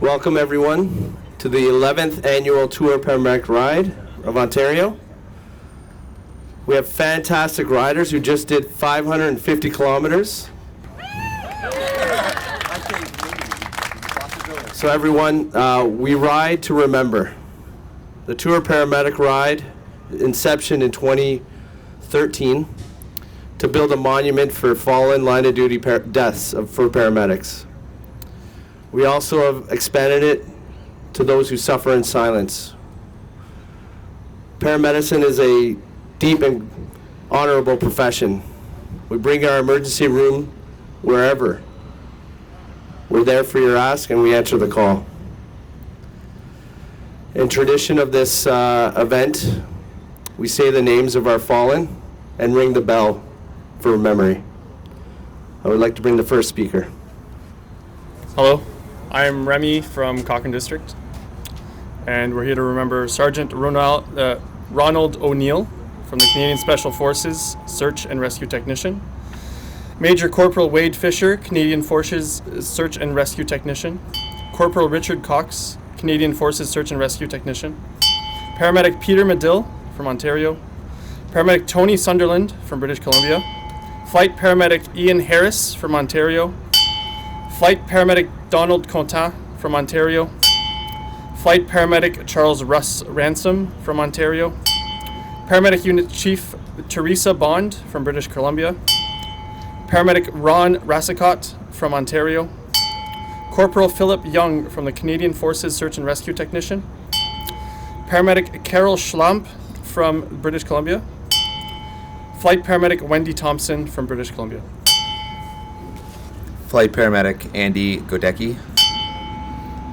Welcome everyone to the 11th Annual Tour Paramedic Ride of Ontario. We have fantastic riders who just did 550 kilometers. So everyone, we ride to remember. The Tour Paramedic Ride, inception in 2013, to build a monument for fallen line-of-duty deaths for paramedics. We also have expanded it to those who suffer in silence. Paramedicine is a deep and honorable profession. We bring our emergency room wherever. We're there for your ask and we answer the call. In tradition of this event, we say the names of our fallen and ring the bell for memory. I would like to bring the first speaker. Hello, I'm Remy from Cochrane District, and we're here to remember Sergeant Ronald O'Neill from the Canadian Special Forces, Search and Rescue Technician. Major Corporal Wade Fisher, Canadian Forces Search and Rescue Technician. Corporal Richard Cox, Canadian Forces Search and Rescue Technician. Paramedic Peter Medill from Ontario. Paramedic Tony Sunderland from British Columbia. Flight Paramedic Ian Harris from Ontario. Flight Paramedic Donald Contant from Ontario. Flight Paramedic Charles Russ Ransom from Ontario. Paramedic Unit Chief Teresa Bond from British Columbia. Paramedic Ron Rassicott from Ontario. Corporal Philip Young from the Canadian Forces Search and Rescue Technician. Paramedic Carol Schlamp from British Columbia. Flight Paramedic Wendy Thompson from British Columbia. Flight Paramedic Andy Godecki.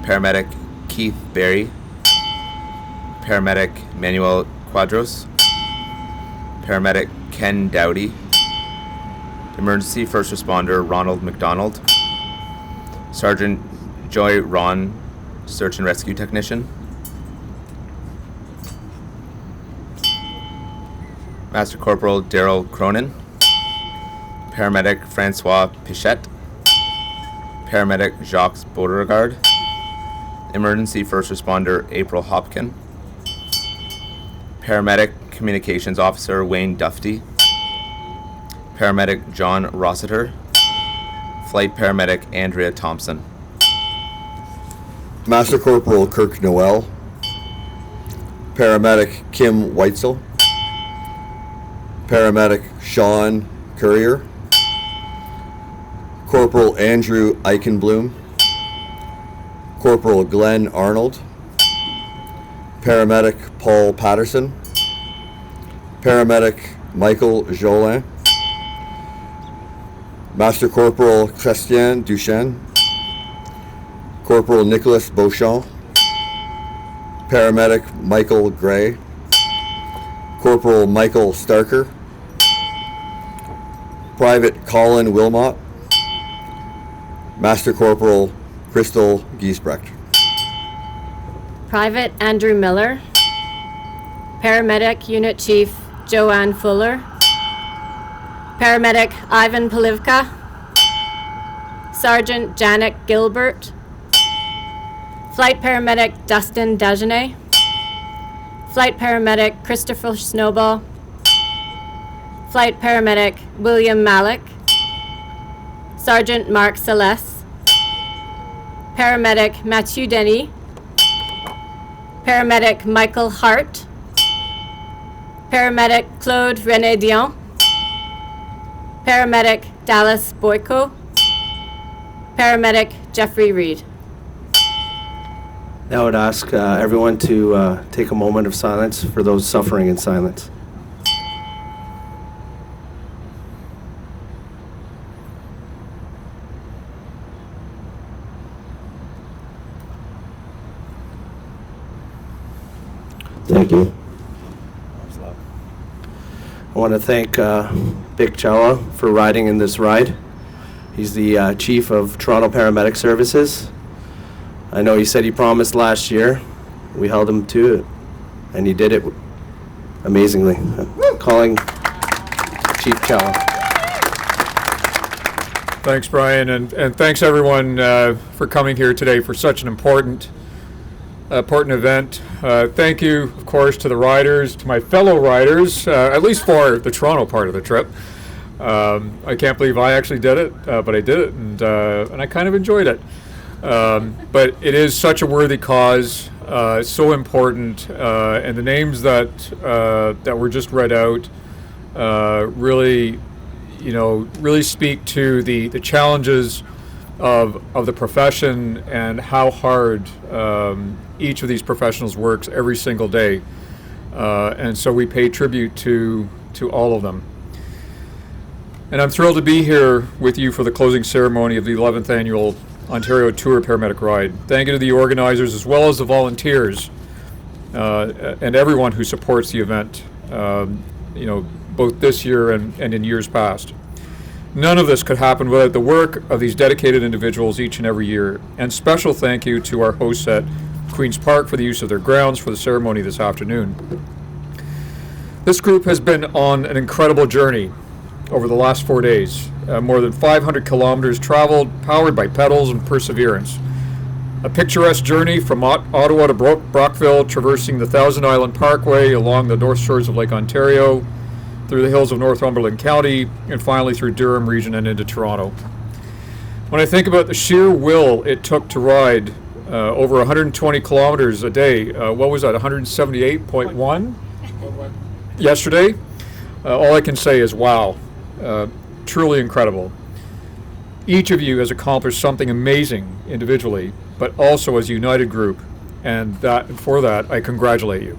Paramedic Keith Berry. Paramedic Manuel Quadros. Paramedic Ken Dowdy. Emergency First Responder Ronald McDonald. Sergeant Joy Ron, Search and Rescue Technician. Master Corporal Daryl Cronin. Paramedic Francois Pichette. Paramedic Jacques Beauregard. Emergency First Responder April Hopkin. Paramedic Communications Officer Wayne Dufty. Paramedic John Rossiter. Flight Paramedic Andrea Thompson. Master Corporal Kirk Noel. Paramedic Kim Weitzel. Paramedic Sean Courier. Corporal Andrew Eichenblum. Corporal Glenn Arnold. Paramedic Paul Patterson. Paramedic Michael Jolin. Master Corporal Christian Duchesne. Corporal Nicholas Beauchamp. Paramedic Michael Gray. Corporal Michael Starker. Private Colin Wilmot. Master Corporal Crystal Giesbrecht. Private Andrew Miller. Paramedic Unit Chief Joanne Fuller. Paramedic Ivan Polivka. Sergeant Janet Gilbert. Flight Paramedic Dustin Dagenet. Flight Paramedic Christopher Snowball. Flight Paramedic William Malik. Sergeant Mark Celeste. Paramedic Mathieu Denis. Paramedic Michael Hart. Paramedic Claude René Dion. Paramedic Dallas Boyko. Paramedic Jeffrey Reed. Now I would ask everyone to take a moment of silence for those suffering in silence. Thank you. I want to thank Chief Chawla for riding in this ride. He's the Chief of Toronto Paramedic Services. I know he said he promised last year. We held him to it, and he did it amazingly. Calling Chief Chawla. Thanks, Brian, and thanks everyone for coming here today for such an important event. Thank you, of course, to the riders, to my fellow riders, at least for the Toronto part of the trip. I can't believe I actually did it, but I did it, and I kind of enjoyed it. But it is such a worthy cause, so important, and the names that were just read out really speak to the challenges of the profession and how hard each of these professionals works every single day. And so we pay tribute to all of them. And I'm thrilled to be here with you for the closing ceremony of the 11th annual Ontario Tour Paramedic Ride. Thank you to the organizers as well as the volunteers and everyone who supports the event, both this year and in years past. None of this could happen without the work of these dedicated individuals each and every year. And special thank you to our hosts at Queen's Park for the use of their grounds for the ceremony this afternoon. This group has been on an incredible journey over the last 4 days. More than 500 kilometers traveled, powered by pedals and perseverance. A picturesque journey from Ottawa to Brockville, traversing the Thousand Island Parkway along the north shores of Lake Ontario, through the hills of Northumberland County, and finally through Durham region and into Toronto. When I think about the sheer will it took to ride over 120 kilometers a day, what was that, 178.1 yesterday? All I can say is wow, truly incredible. Each of you has accomplished something amazing individually, but also as a united group, and for that I congratulate you.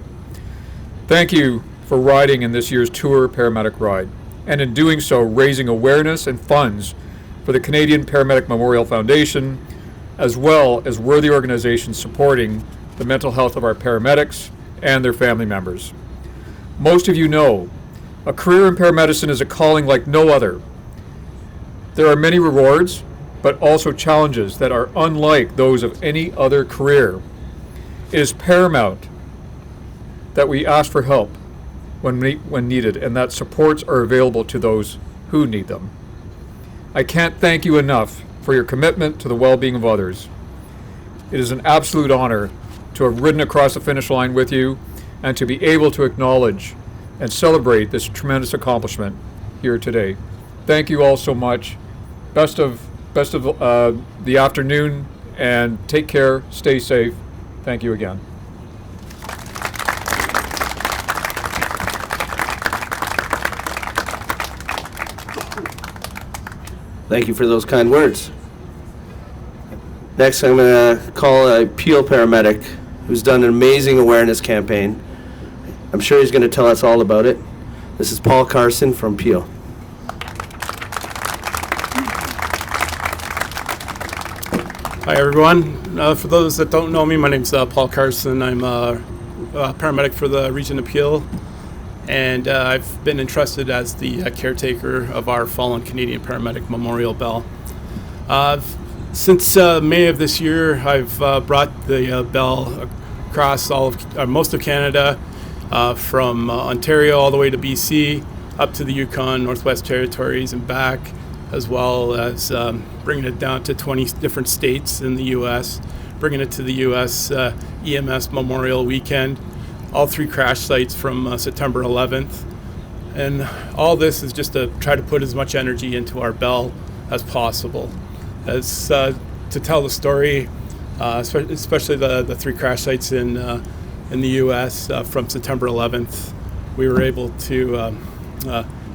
Thank you for riding in this year's Tour Paramedic Ride, and in doing so raising awareness and funds for the Canadian Paramedic Memorial Foundation, as well as worthy organizations supporting the mental health of our paramedics and their family members. Most of you know, a career in paramedicine is a calling like no other. There are many rewards, but also challenges that are unlike those of any other career. It is paramount that we ask for help when needed, and that supports are available to those who need them. I can't thank you enough for your commitment to the well-being of others. It is an absolute honor to have ridden across the finish line with you and to be able to acknowledge and celebrate this tremendous accomplishment here today. Thank you all so much. Best of the afternoon, and take care, stay safe. Thank you again. Thank you for those kind words. Next, I'm going to call a Peel paramedic who's done an amazing awareness campaign. I'm sure he's going to tell us all about it. This is Paul Carson from Peel. Hi, everyone. For those that don't know me, my name's Paul Carson. I'm a paramedic for the region of Peel, and I've been entrusted as the caretaker of our fallen Canadian Paramedic Memorial Bell. Since May of this year, I've brought the bell across most of Canada, from Ontario all the way to BC, up to the Yukon, Northwest Territories, and back, as well as bringing it down to 20 different states in the U.S., bringing it to the U.S. EMS Memorial Weekend, all 3 crash sites from September 11th. And all this is just to try to put as much energy into our bell as possible. As to tell the story, especially the 3 crash sites in the U.S. From September 11th, we were able to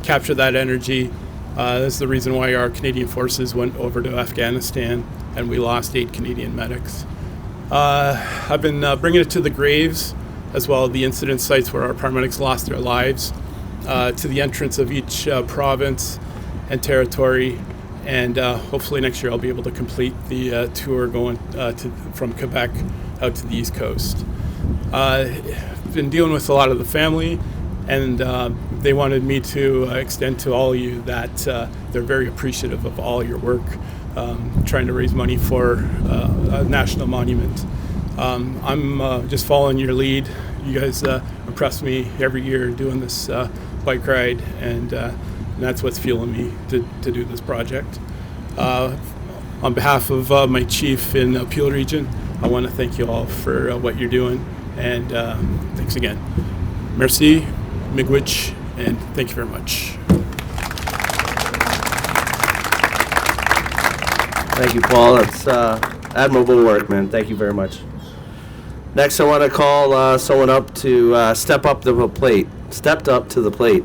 capture that energy. That's the reason why our Canadian forces went over to Afghanistan, and we lost 8 Canadian medics. I've been bringing it to the graves, as well as the incident sites where our paramedics lost their lives, to the entrance of each province and territory. And hopefully next year I'll be able to complete the tour going from Quebec out to the East Coast. Been dealing with a lot of the family, and they wanted me to extend to all of you that they're very appreciative of all your work, trying to raise money for a national monument. I'm just following your lead. You guys impress me every year doing this bike ride, and that's what's fueling me to do this project. On behalf of my chief in the Peel region, I want to thank you all for what you're doing, and thanks again. Merci, miigwech, and thank you very much. Thank you, Paul. That's admirable work, man. Thank you very much. Next, I want to call someone up to stepped up to the plate.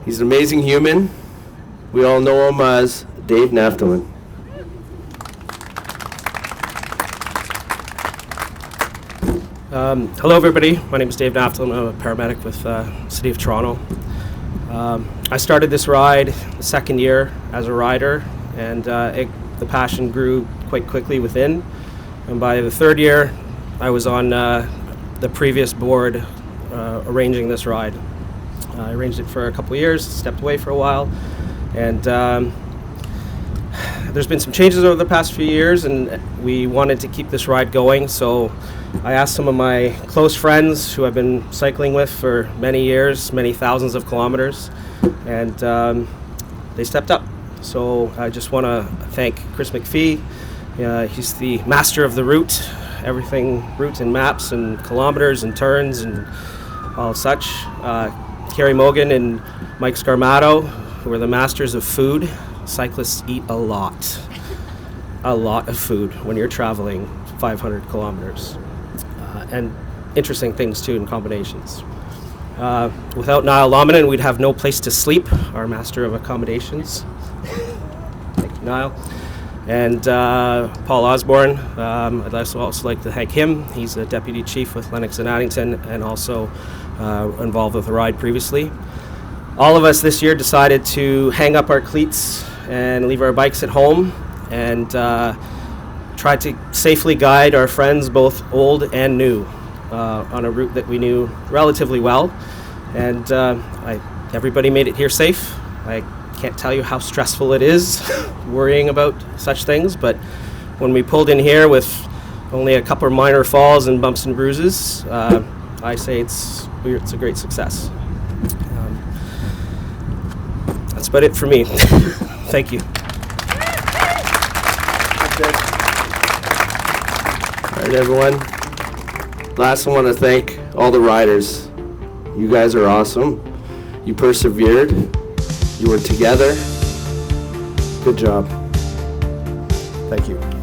He's an amazing human. We all know him as Dave Naftalin. Hello, everybody. My name is Dave Naftalin. I'm a paramedic with the City of Toronto. I started this ride the second year as a rider, and the passion grew quite quickly within. And by the third year, I was on the previous board arranging this ride. I arranged it for a couple of years, stepped away for a while, and there's been some changes over the past few years, and we wanted to keep this ride going. So I asked some of my close friends who I've been cycling with for many years, many thousands of kilometers, and they stepped up. So I just want to thank Chris McPhee. He's the master of the route, everything route and maps and kilometers and turns and all such. Kerry Mogan and Mike Scarmato, who are the masters of food. Cyclists eat a lot of food when you're traveling 500 kilometers. And interesting things too in combinations. Without Niall Lomanen, we'd have no place to sleep, our master of accommodations. Thank you, Niall. And Paul Osborne, I'd also like to thank him. He's a deputy chief with Lennox and Addington, and also involved with the ride previously. All of us this year decided to hang up our cleats and leave our bikes at home, and try to safely guide our friends, both old and new, on a route that we knew relatively well. And everybody made it here safe. I can't tell you how stressful it is worrying about such things, but when we pulled in here with only a couple of minor falls and bumps and bruises, I say it's a great success. That's about it for me. Thank you. All right, everyone. Last, I want to thank all the riders. You guys are awesome. You persevered. You were together. Good job. Thank you.